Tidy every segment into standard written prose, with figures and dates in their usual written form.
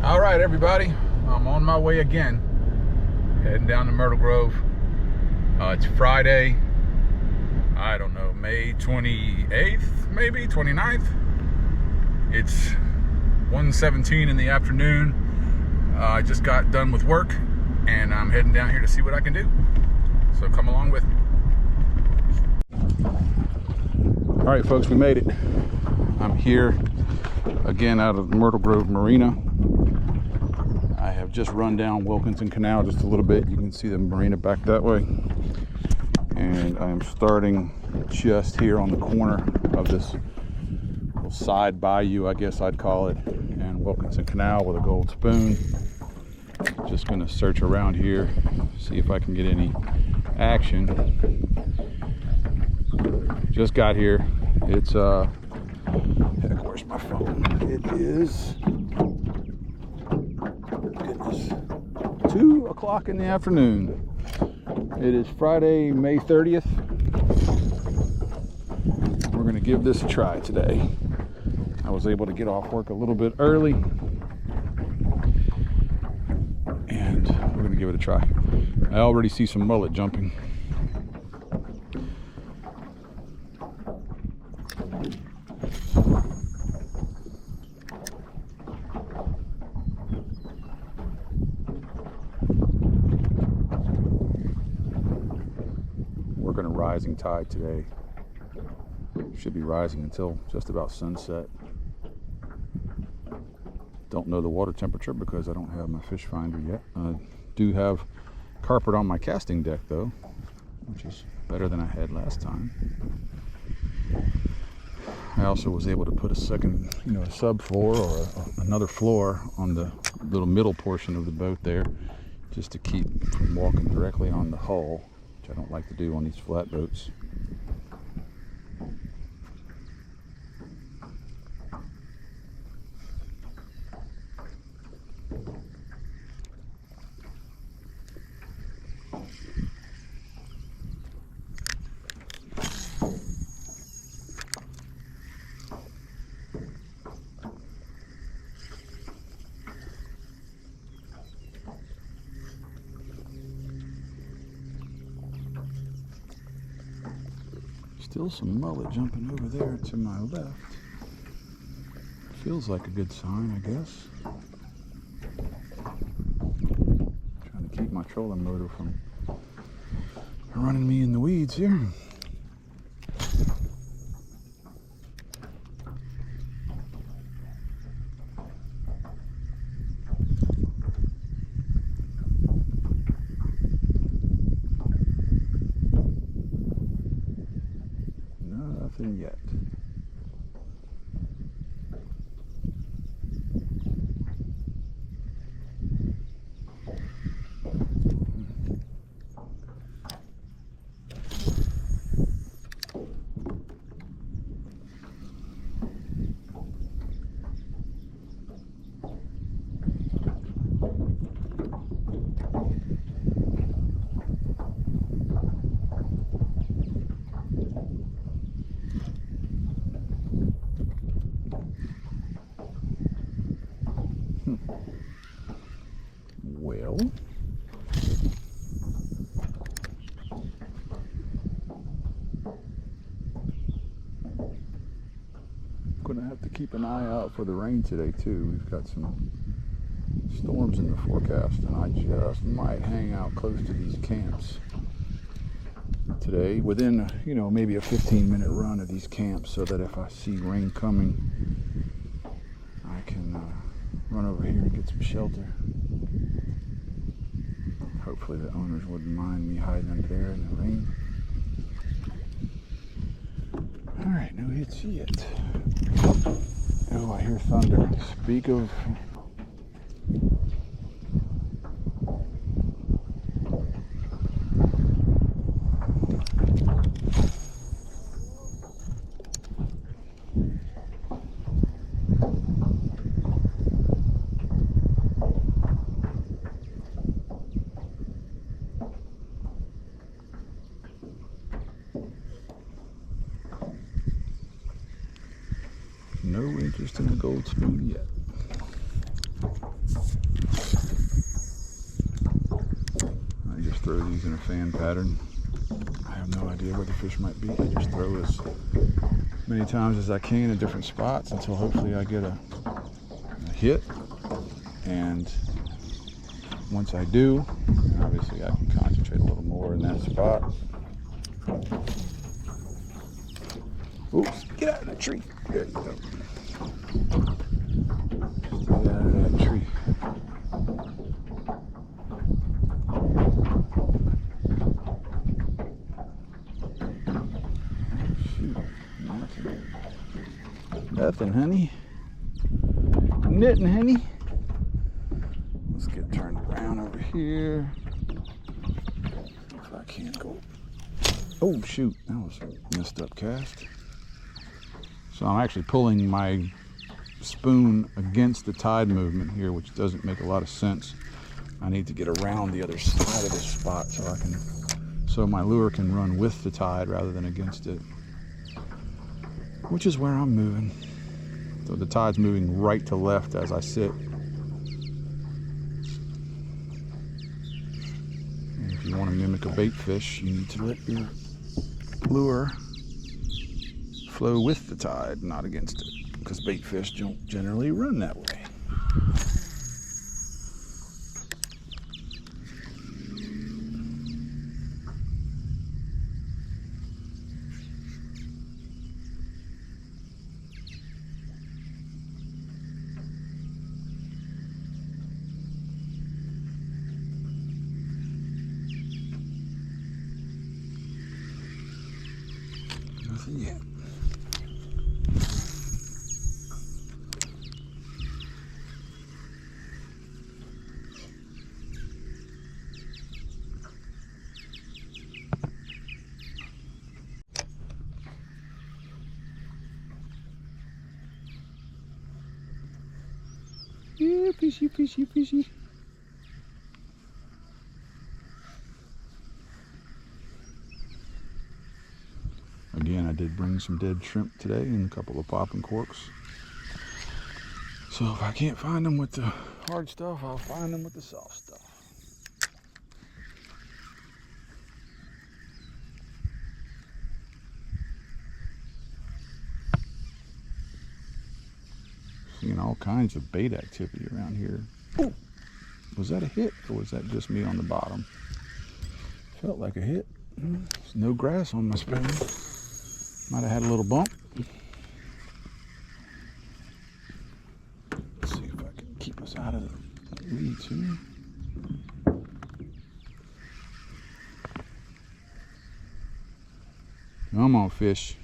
All right, everybody, I'm on my way again, heading down to Myrtle Grove. It's Friday, I don't know, May 28th, maybe 29th. It's 1:17 in the afternoon. I just got done with work and I'm heading down here to see what I can do. So come along with me. All right, folks, we made it. I'm here again out of Myrtle Grove Marina. I have just run down Wilkinson Canal just a little bit. You can see the marina back that way. And I am starting just here on the corner of this little side bayou, I guess I'd call it, and Wilkinson Canal with a gold spoon. Just gonna search around here, see if I can get any action. Just got here. It's heck, where's my phone? It is, goodness, 2 o'clock in the afternoon. It is Friday, May 30th. We're gonna give this a try today. I was able to get off work a little bit early, and we're gonna give it a try. I already see some mullet jumping. Working a rising tide today. Should be rising until just about sunset. Don't know the water temperature because I don't have my fish finder yet. I do have carpet on my casting deck though, which is better than I had last time. I also was able to put a second, a subfloor or another floor on the little middle portion of the boat there, just to keep from walking directly on the hull, which I don't like to do on these flat boats. Still some mullet jumping over there to my left. Feels like a good sign, I guess. Trying to keep my trolling motor from running me in the weeds here. Nothing yet. Well, gonna have to keep an eye out for the rain today too. We've got some storms in the forecast, and I just might hang out close to these camps today, within maybe a 15-minute run of these camps, so that if I see rain coming, I can run over here and get some shelter. Hopefully the owners wouldn't mind me hiding under there in the rain. All right, no hits yet. Oh, I hear thunder. Speak of... No interest in a gold spoon yet. using a fan pattern. I have no idea where the fish might be. I just throw as many times as I can in different spots until hopefully I get a hit. And once I do, obviously I can concentrate a little more in that spot. Oops, get out of that tree. There you go. Get out of that tree. Shoot, nothing, honey. Nothing, honey. Let's get turned around over here. If I can't go. Oh, shoot, that was a messed up cast. So I'm actually pulling my spoon against the tide movement here, which doesn't make a lot of sense. I need to get around the other side of this spot so my lure can run with the tide rather than against it, which is where I'm moving. So the tide's moving right to left as I sit. And if you want to mimic a bait fish, you need to let your lure flow with the tide, not against it, because bait fish don't generally run that way. Nothing yet. Yeah, fishy, fishy, fishy. Again, I did bring some dead shrimp today and a couple of popping corks. So if I can't find them with the hard stuff, I'll find them with the soft stuff. Seeing all kinds of bait activity around here. Ooh, was that a hit or was that just me on the bottom? Felt like a hit. There's no grass on my spoon. Might have had a little bump. Let's see if I can keep us out of the weeds here. Come on, fish.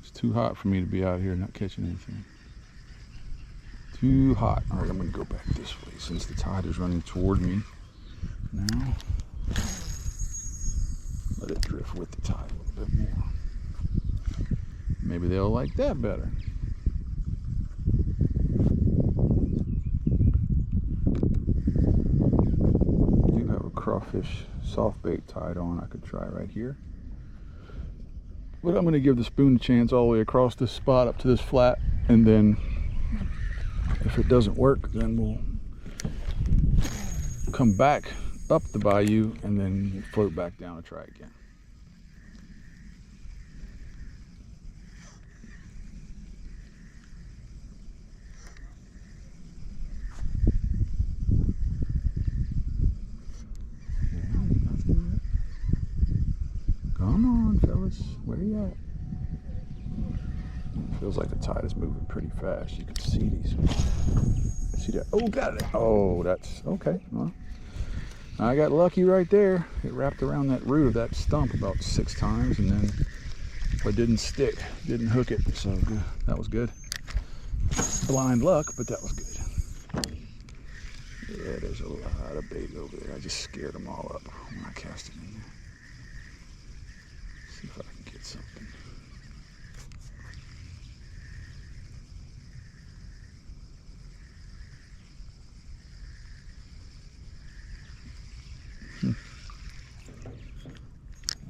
It's too hot for me to be out here not catching anything. Too hot. All right, I'm going to go back this way since the tide is running toward me now. Let it drift with the tide a little bit more. Maybe they'll like that better. I do have a crawfish soft bait tied on I could try right here. But I'm going to give the spoon a chance all the way across this spot up to this flat, and then if it doesn't work, then we'll come back up the bayou and then float back down and try again. Come on, fellas, where you at? It feels like the tide is moving pretty fast. You can see these. See that? Oh, got it. Oh, that's okay. Well, I got lucky right there. It wrapped around that root of that stump about 6 times, and then it didn't stick, didn't hook it. So that was good. Blind luck, but that was good. Yeah, there's a lot of bait over there. I just scared them all up when I cast it in there. See if I can get something.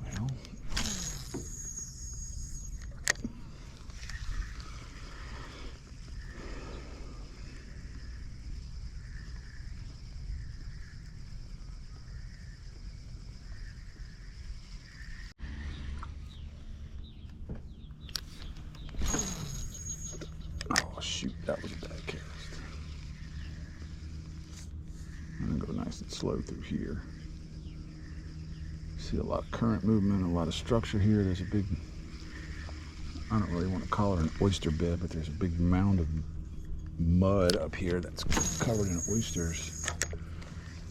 Well, shoot, that was a bad cast. I'm gonna go nice and slow through here. See a lot of current movement, a lot of structure here. There's a big, I don't really want to call it an oyster bed, but there's a big mound of mud up here that's covered in oysters.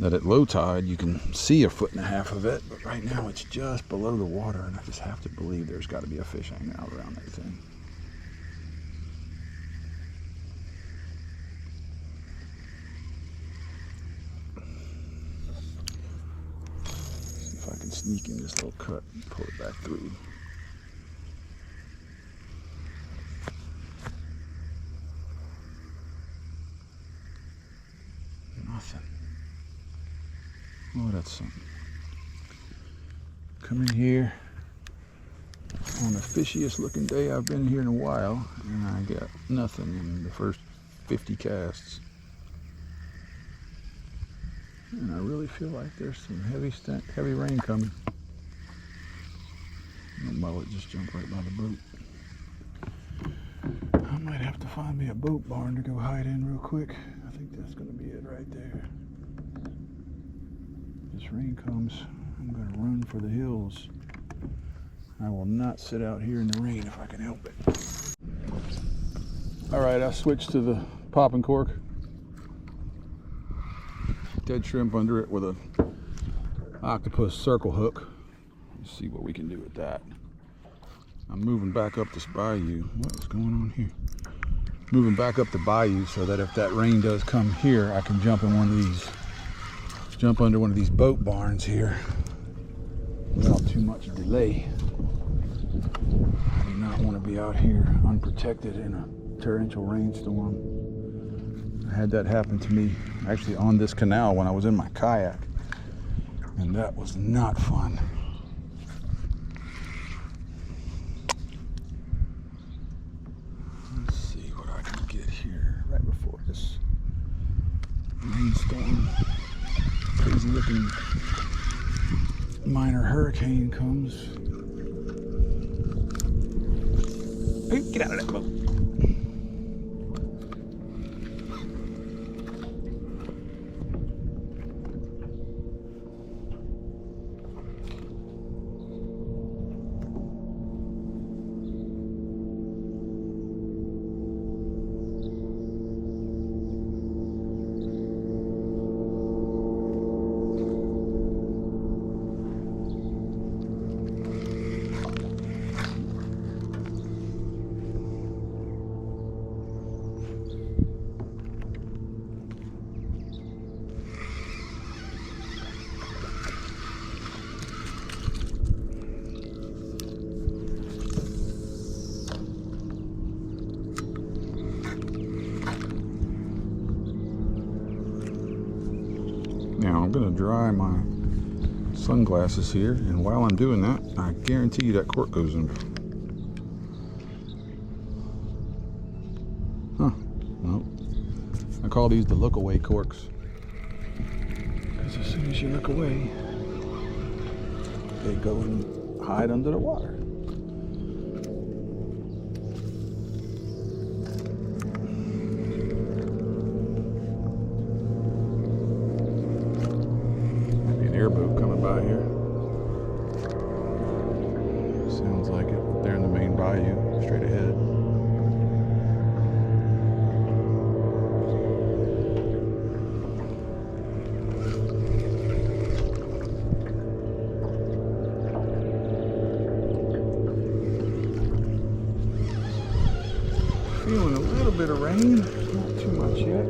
That at low tide you can see 1.5 feet of it, but right now it's just below the water, and I just have to believe there's got to be a fish hanging out around that thing. See if I can sneak in this little cut and pull it back through. Nothing. Oh, that's something. Come in here on the fishiest looking day I've been here in a while, and I got nothing in the first 50 casts. And I really feel like there's some heavy rain coming. My mullet just jumped right by the boat. I might have to find me a boat barn to go hide in real quick. I think that's going to be it right there. This rain comes, I'm going to run for the hills. I will not sit out here in the rain if I can help it. All right, I switched to the popping cork. Dead shrimp under it with a octopus circle hook. Let's see what we can do with that. I'm moving back up this bayou. What is going on here? Moving back up the bayou so that if that rain does come here, I can jump in one of these. Jump under one of these boat barns here without too much delay. I do not want to be out here unprotected in a torrential rainstorm. I had that happen to me actually on this canal when I was in my kayak, and that was not fun. Let's see what I can get here right before this rainstorm. Crazy looking minor hurricane comes. Hey, get out of that boat. Now I'm going to dry my sunglasses here, and while I'm doing that, I guarantee you that cork goes in. Huh. Well, I call these the look away corks, because as soon as you look away, they go and hide under the water. Airboat coming by here. Sounds like it. They're in the main bayou, straight ahead. Feeling a little bit of rain, not too much yet.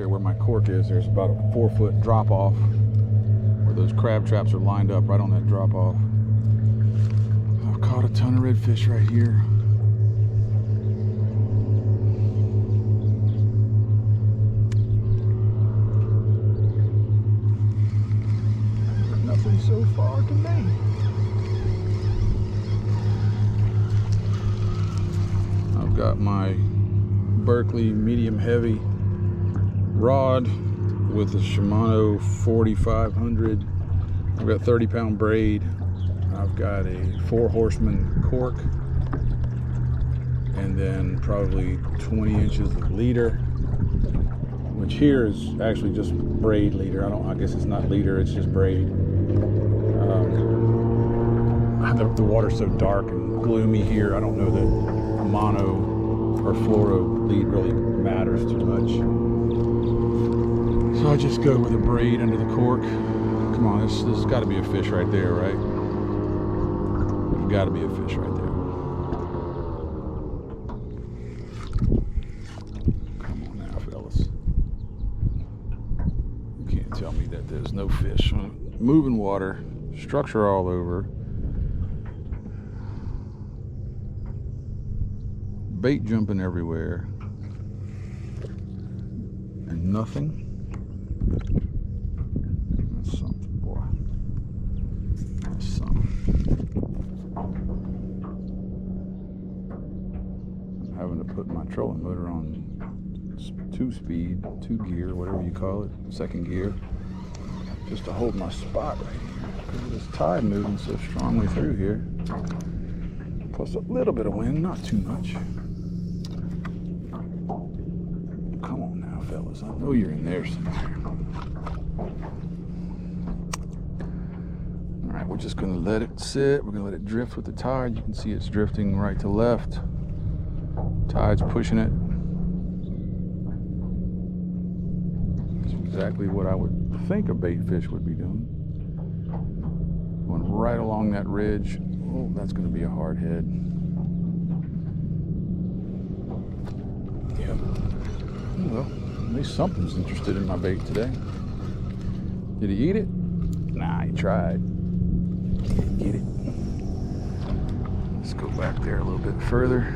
Where my cork is, there's about a 4-foot drop off where those crab traps are lined up right on that drop off. I've caught a ton of redfish right here. Nothing so far today. I've got my Berkeley medium heavy rod with the Shimano 4500. I've got 30-pound braid. I've got a 4 horseman cork, and then probably 20 inches of leader, which here is actually just braid leader. I guess it's not leader, it's just braid. The water's so dark and gloomy here, I don't know that a mono or fluoro lead really matters too much. So I just go with a braid under the cork. Come on, this has got to be a fish right there, right? There's got to be a fish right there. Come on now, fellas. You can't tell me that there's no fish. Moving water, structure all over. Bait jumping everywhere. And nothing. That's something, boy. That's something. I'm having to put my trolling motor on 2-speed, 2 gear, whatever you call it, 2nd gear, just to hold my spot right here. Because of this tide moving so strongly through here. Plus a little bit of wind, not too much. Come on now, fellas. I know you're in there somewhere. All right, we're just going to let it sit. We're going to let it drift with the tide. You can see it's drifting right to left. Tide's pushing it. It's exactly what I would think a bait fish would be doing. Going right along that ridge. Oh, that's going to be a hard head. Yep. Well, at least something's interested in my bait today. Did he eat it? Nah, he tried. He didn't get it. Let's go back there a little bit further.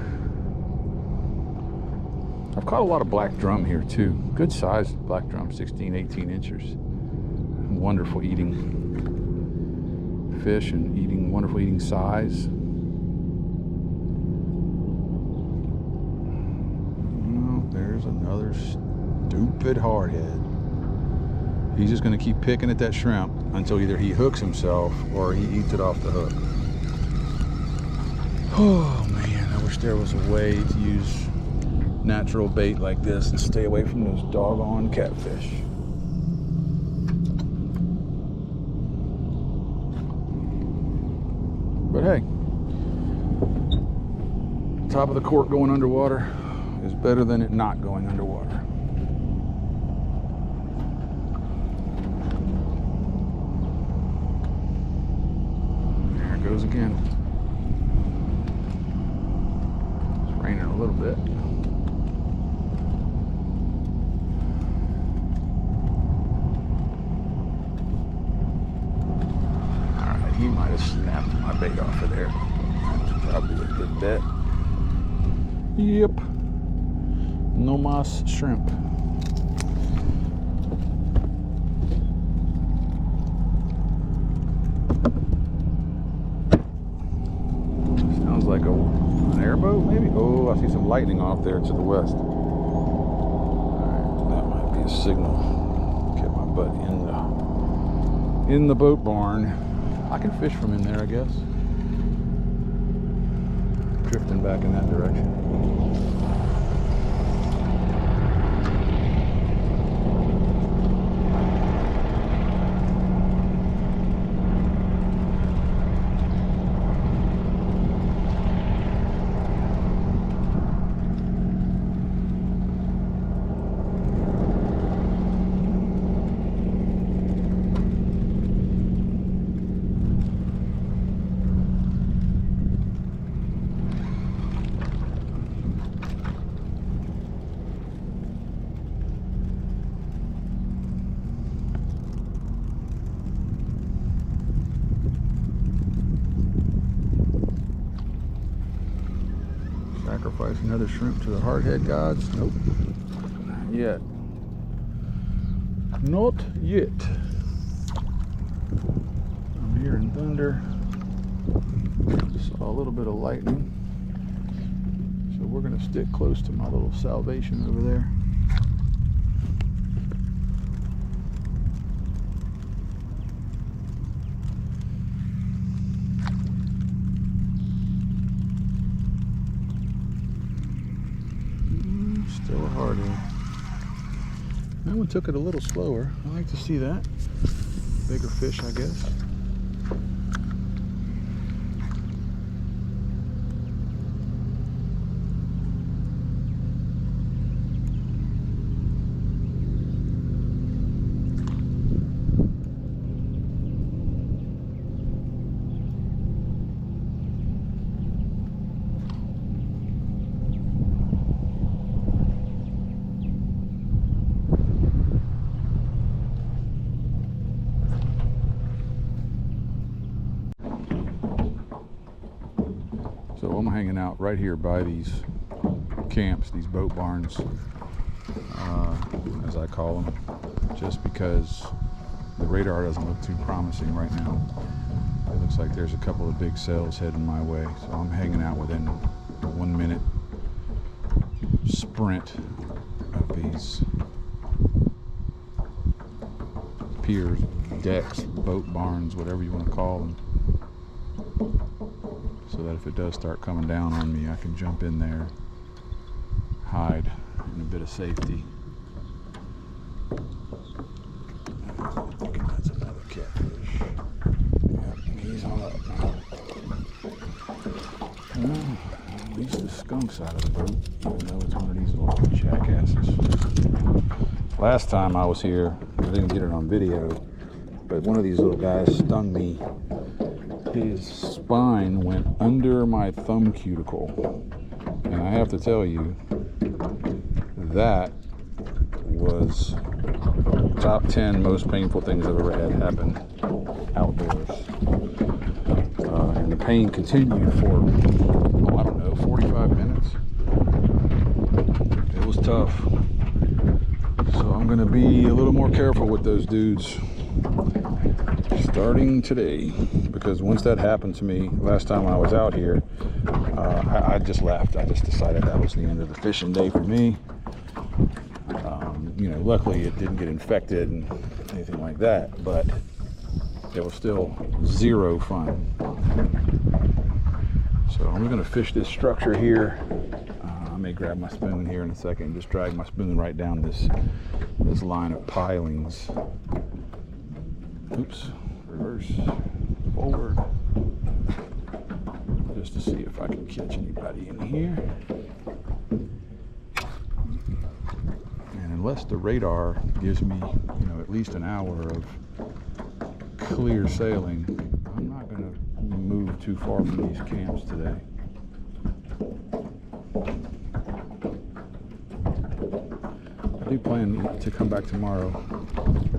I've caught a lot of black drum here too. Good sized black drum, 16, 18 inches. Wonderful eating fish and wonderful eating size. Oh, there's another stupid hardhead. He's just going to keep picking at that shrimp until either he hooks himself or he eats it off the hook. Oh man, I wish there was a way to use natural bait like this and stay away from those doggone catfish. But hey, top of the cork going underwater is better than it not going underwater. There it goes again. It's raining a little bit. He might have snapped my bait off of there. That's probably a good bet. Yep. No mas shrimp. Sounds like an airboat, maybe? Oh, I see some lightning off there to the west. Alright, that might be a signal. Get my butt in the boat barn. I can fish from in there, I guess. Drifting back in that direction. Sacrifice another shrimp to the hardhead gods? Nope. Not yet. Not yet. I'm hearing thunder. Saw a little bit of lightning. So we're going to stick close to my little salvation over there. one took it a little slower. I like to see that. Bigger fish, I guess. So I'm hanging out right here by these camps, these boat barns, as I call them, just because the radar doesn't look too promising right now. It looks like there's a couple of big sails heading my way, so I'm hanging out within a 1 minute sprint of these piers, decks, boat barns, whatever you want to call them, so that if it does start coming down on me, I can jump in there, hide in a bit of safety. That's another catfish. Yep, he's on up now. Well, at least the skunk's out of the boat, even though it's one of these little jackasses. Last time I was here, I didn't get it on video, but one of these little guys stung me. His spine went under my thumb cuticle, and I have to tell you, that was top 10 most painful things I've ever had happen outdoors. And the pain continued for, I don't know, 45 minutes. It was tough. So I'm going to be a little more careful with those dudes starting today, because once that happened to me last time I was out here, I just left. I just decided that was the end of the fishing day for me. You know, luckily it didn't get infected and anything like that, but it was still zero fun. So I'm going to fish this structure here. I may grab my spoon here in a second and just drag my spoon right down this line of pilings. Oops. Reverse, forward, just to see if I can catch anybody in here. And unless the radar gives me, you know, at least an hour of clear sailing, I'm not going to move too far from these camps today. I do plan to come back tomorrow.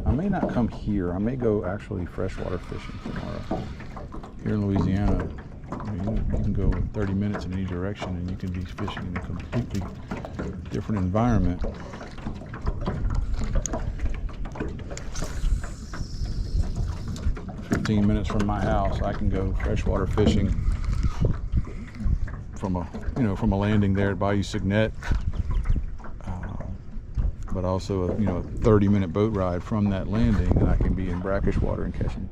I may not come here. I may go actually freshwater fishing tomorrow. Here in Louisiana, you can go 30 minutes in any direction and you can be fishing in a completely different environment. "15 minutes from my house, I can go freshwater fishing from a landing there at Bayou Signet. But also a 30-minute boat ride from that landing, and I can be in brackish water and catching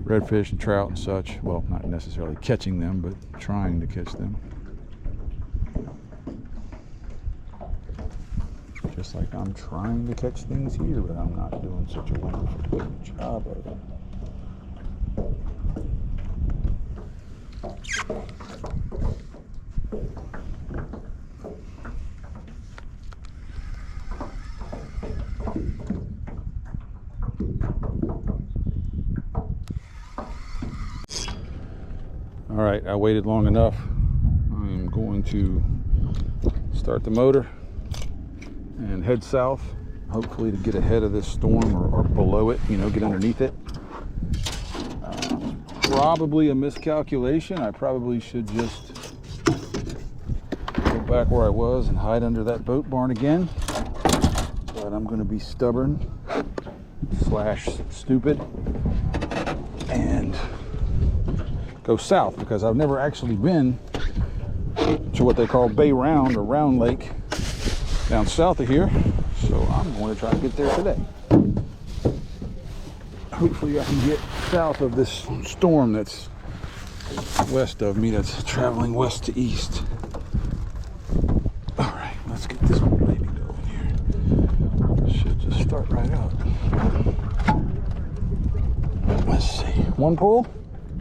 redfish and trout and such. Well, not necessarily catching them, but trying to catch them. Just like I'm trying to catch things here, but I'm not doing such a wonderful job of it. All right, I waited long enough. I'm going to start the motor and head south, hopefully to get ahead of this storm or below it, get underneath it. Probably a miscalculation. I probably should just go back where I was and hide under that boat barn again. But I'm going to be stubborn / stupid and go south, because I've never actually been to what they call Bay Round or Round Lake down south of here. So I'm going to try to get there today. Hopefully I can get south of this storm that's west of me, that's traveling west to east. All right, let's get this one baby going here. Should just One pull?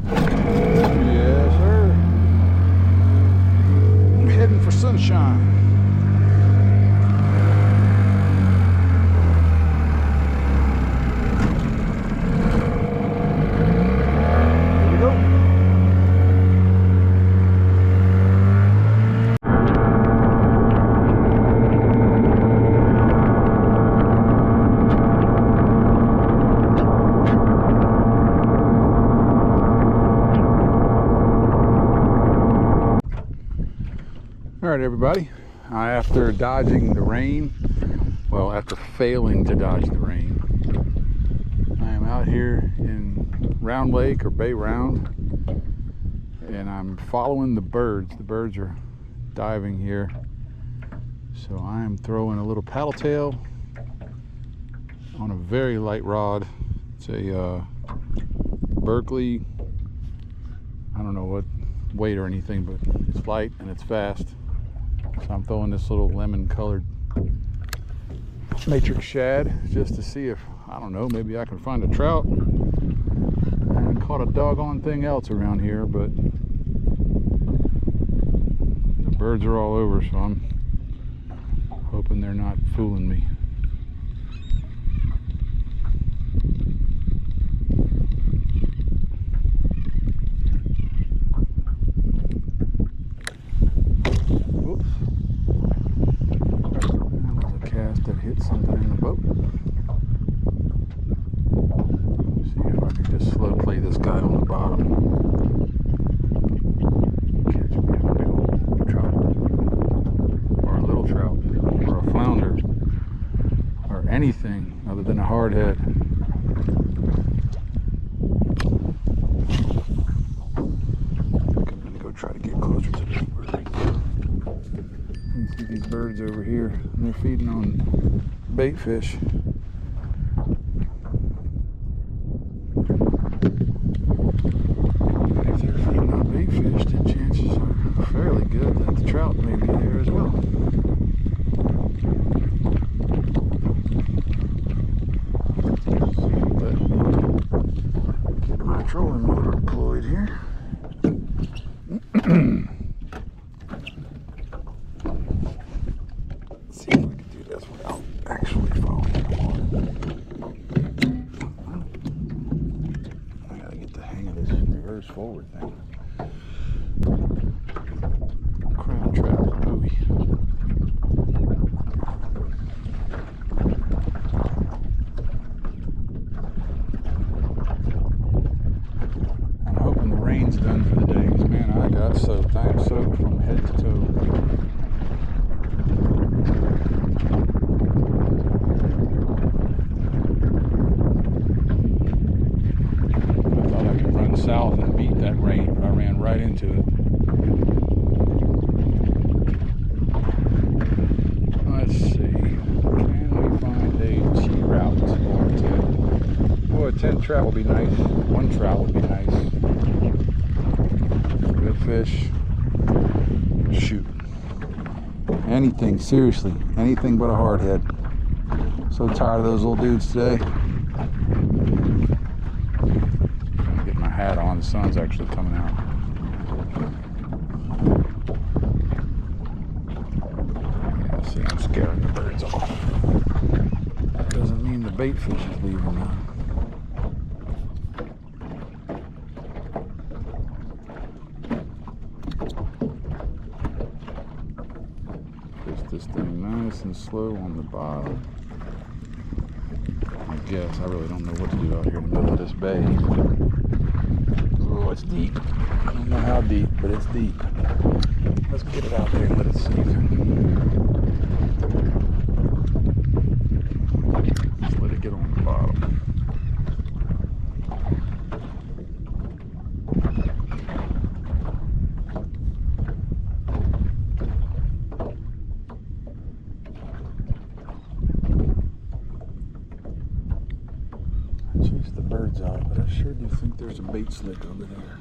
Yes, sir. I'm heading for sunshine. All right, everybody, after dodging the rain, well, after failing to dodge the rain, I am out here in Round Lake, or Bay Round, and I'm following the birds. The birds are diving here, so I am throwing a little paddle tail on a very light rod. It's a Berkeley, I don't know what weight or anything, but it's light and it's fast. So I'm throwing this little lemon colored matrix shad just to see if, I don't know, maybe I can find a trout. I haven't caught a doggone thing else around here, but the birds are all over, so I'm hoping they're not fooling me. Something in the boat. See if I can just slow play this guy on the bottom. Catch me a big old trout, or a little trout, or a flounder, or anything other than a hardhead. I'm gonna go try to get closer to the bird. You see these birds over here, and they're feeding on bait fish. If they're feeding on bait fish, then chances are fairly good that the trout may be there as well. Let me get my trolling motor deployed here. See if I can do this without actually falling in the water. I gotta get the hang of this reverse forward thing. Crab trap buoy. I'm hoping the rain's done for the day, because man, I got soaked. I am soaked from head to toe. South and beat that rain, but I ran right into it. Let's see, can we find a Trout or a 10? Boy, a 10 trout would be nice. One trout would be nice. Good fish. Shoot. Anything, seriously, anything but a hardhead. So tired of those little dudes today. Hat on, the sun's actually coming out. Yeah, see, I'm scaring the birds off. That doesn't mean the bait fish is leaving now. Twist this thing nice and slow on the bottom. I guess I really don't know what to do out here in the middle of this bay. Oh, it's deep. I don't know how deep, but it's deep. Let's get it out there and let it sink. Just let it get on the bottom. Birds out, but I sure do think there's a bait slick over there.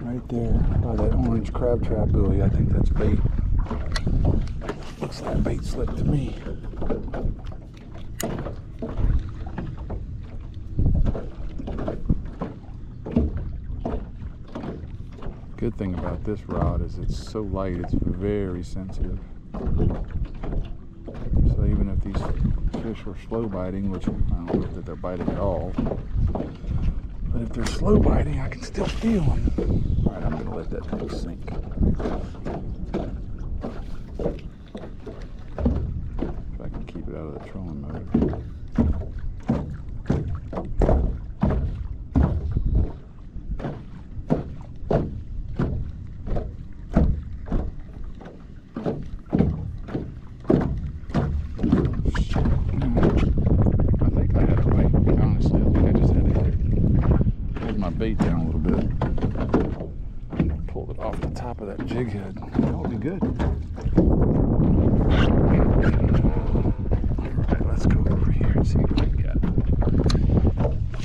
Right there by that orange crab trap buoy. I think that's bait. Looks like bait slick to me. Good thing about this rod is it's so light, it's very sensitive. So even if these fish were slow biting, which I don't know that they're biting at all, but if they're slow biting, I can still feel them. All right, I'm going to let that thing sink. If I can keep it out of the trolling motor. Bait down a little bit. Pulled it off the top of that jig head. That would be good. Alright, let's go over here and see what we got.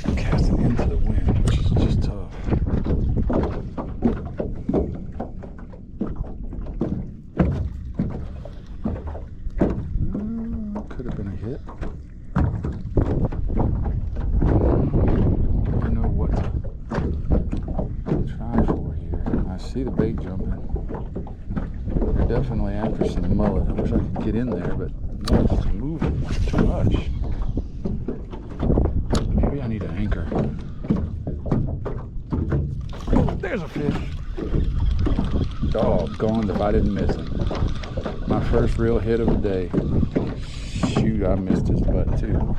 I'm casting into the wind, which is just tough. Could have been a hit. See the bait jumping. They're definitely after some mullet. I wish I could get in there, but no, it's moving too much. Maybe I need an anchor. Oh, there's a fish. Doggone if I didn't miss him. My first real hit of the day. Shoot, I missed his butt too.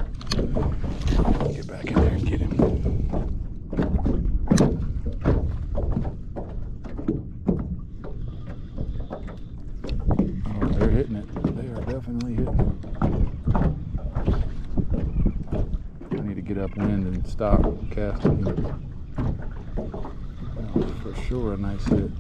Get back in there and get him. Hitting it. They are definitely hitting it. I need to get upwind and stop casting. That was for sure a nice hit.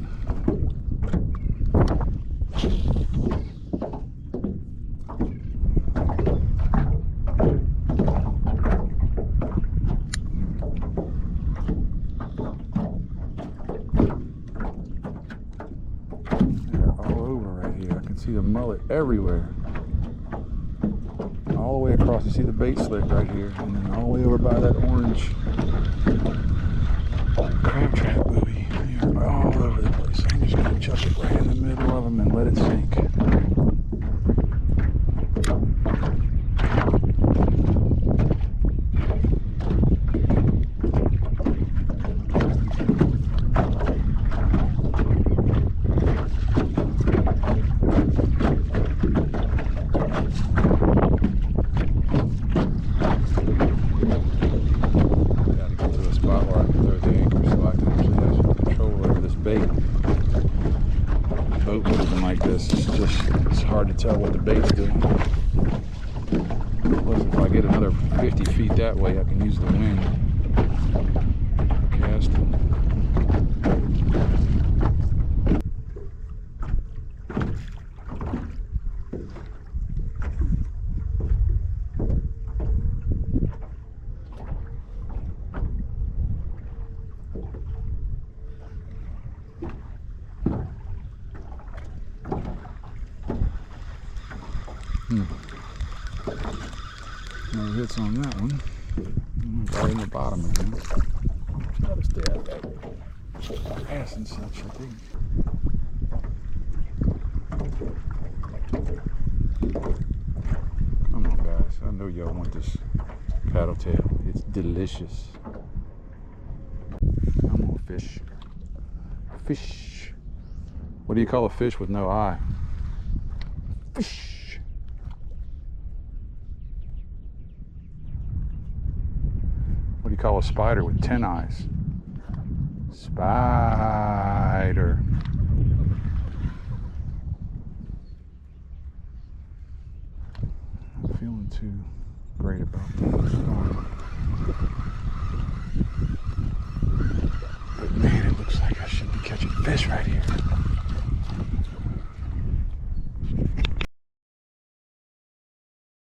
See the mullet everywhere, all the way across. You see the bait slick right here, and then all the way over by that orange crab trap buoy. They're all over the place. So I'm just gonna chuck it right in the middle of them and let it sink. It's hard to tell what the bait's doing. Plus, if I get another 50 feet that way, I can use the wind for casting. No hits on that one. Right in the bottom again. Try to stay out that grass and such, I think. Come on, guys. I know y'all want this paddle tail. It's delicious. Come on, fish. Fish. What do you call a fish with no eye? Fish. What do you call a spider with 10 eyes? Spider. Not feeling too great about this. But man, it looks like I should be catching fish right here.